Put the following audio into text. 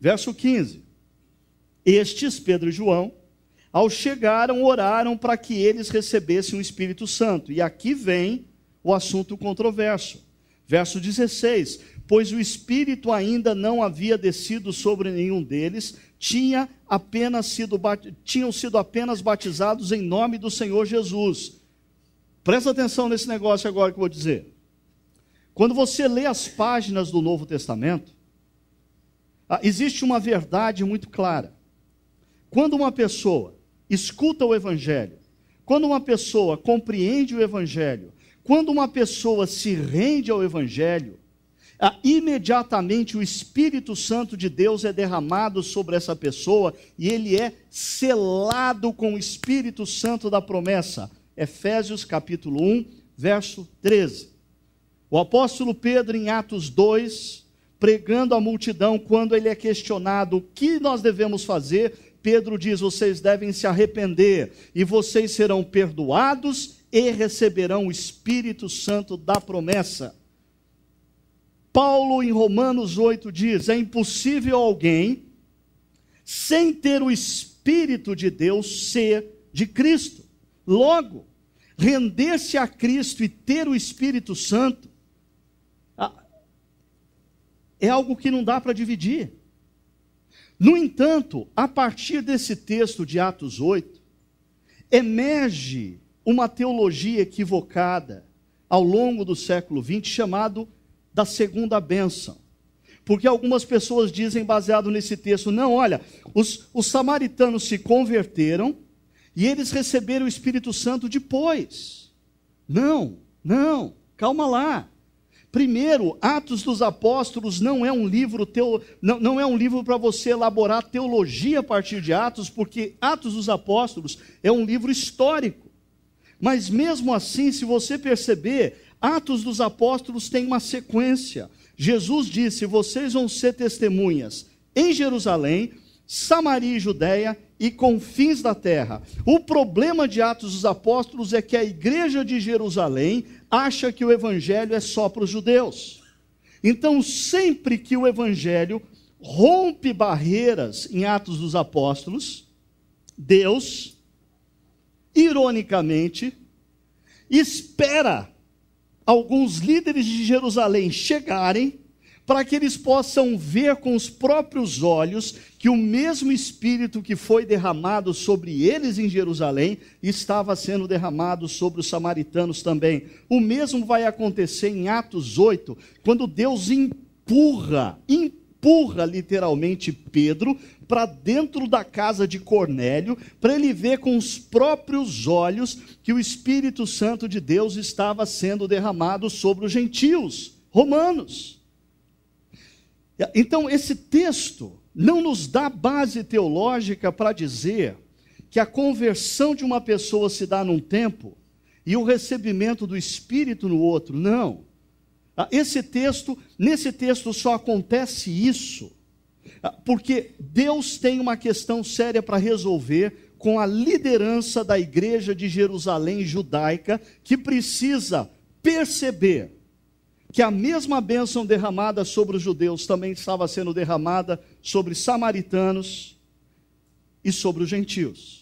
Verso 15. Estes, Pedro e João, ao chegaram, oraram para que eles recebessem o Espírito Santo. E aqui vem o assunto controverso. Verso 16. Pois o Espírito ainda não havia descido sobre nenhum deles, tinham sido apenas batizados em nome do Senhor Jesus. Presta atenção nesse negócio agora que eu vou dizer. Quando você lê as páginas do Novo Testamento, existe uma verdade muito clara. Quando uma pessoa escuta o Evangelho, quando uma pessoa compreende o Evangelho, quando uma pessoa se rende ao Evangelho, imediatamente o Espírito Santo de Deus é derramado sobre essa pessoa e ele é selado com o Espírito Santo da promessa. Efésios capítulo 1, verso 13. O apóstolo Pedro, em Atos 2, pregando à multidão, quando ele é questionado o que nós devemos fazer, Pedro diz: vocês devem se arrepender e vocês serão perdoados e receberão o Espírito Santo da promessa. Paulo, em Romanos 8, diz: é impossível alguém, sem ter o Espírito de Deus, ser de Cristo. Logo, render-se a Cristo e ter o Espírito Santo é algo que não dá para dividir. No entanto, a partir desse texto de Atos 8, emerge uma teologia equivocada ao longo do século XX, chamado da segunda bênção. Porque algumas pessoas dizem, baseado nesse texto, não, olha, os samaritanos se converteram e eles receberam o Espírito Santo depois. Não, calma lá. Primeiro, Atos dos Apóstolos não é um livro para você elaborar teologia a partir de Atos, porque Atos dos Apóstolos é um livro histórico. Mas mesmo assim, se você perceber, Atos dos Apóstolos tem uma sequência. Jesus disse: vocês vão ser testemunhas em Jerusalém, Samaria e Judeia e confins da terra. O problema de Atos dos Apóstolos é que a igreja de Jerusalém acha que o evangelho é só para os judeus. Então, sempre que o evangelho rompe barreiras em Atos dos Apóstolos, Deus, ironicamente, espera alguns líderes de Jerusalém chegarem para que eles possam ver com os próprios olhos que o mesmo Espírito que foi derramado sobre eles em Jerusalém estava sendo derramado sobre os samaritanos também. O mesmo vai acontecer em Atos 8, quando Deus empurra literalmente Pedro para dentro da casa de Cornélio, para ele ver com os próprios olhos que o Espírito Santo de Deus estava sendo derramado sobre os gentios romanos. Então, esse texto não nos dá base teológica para dizer que a conversão de uma pessoa se dá num tempo e o recebimento do Espírito no outro. Não. Nesse texto só acontece isso, porque Deus tem uma questão séria para resolver com a liderança da igreja de Jerusalém judaica, que precisa perceber que a mesma bênção derramada sobre os judeus também estava sendo derramada sobre samaritanos e sobre os gentios.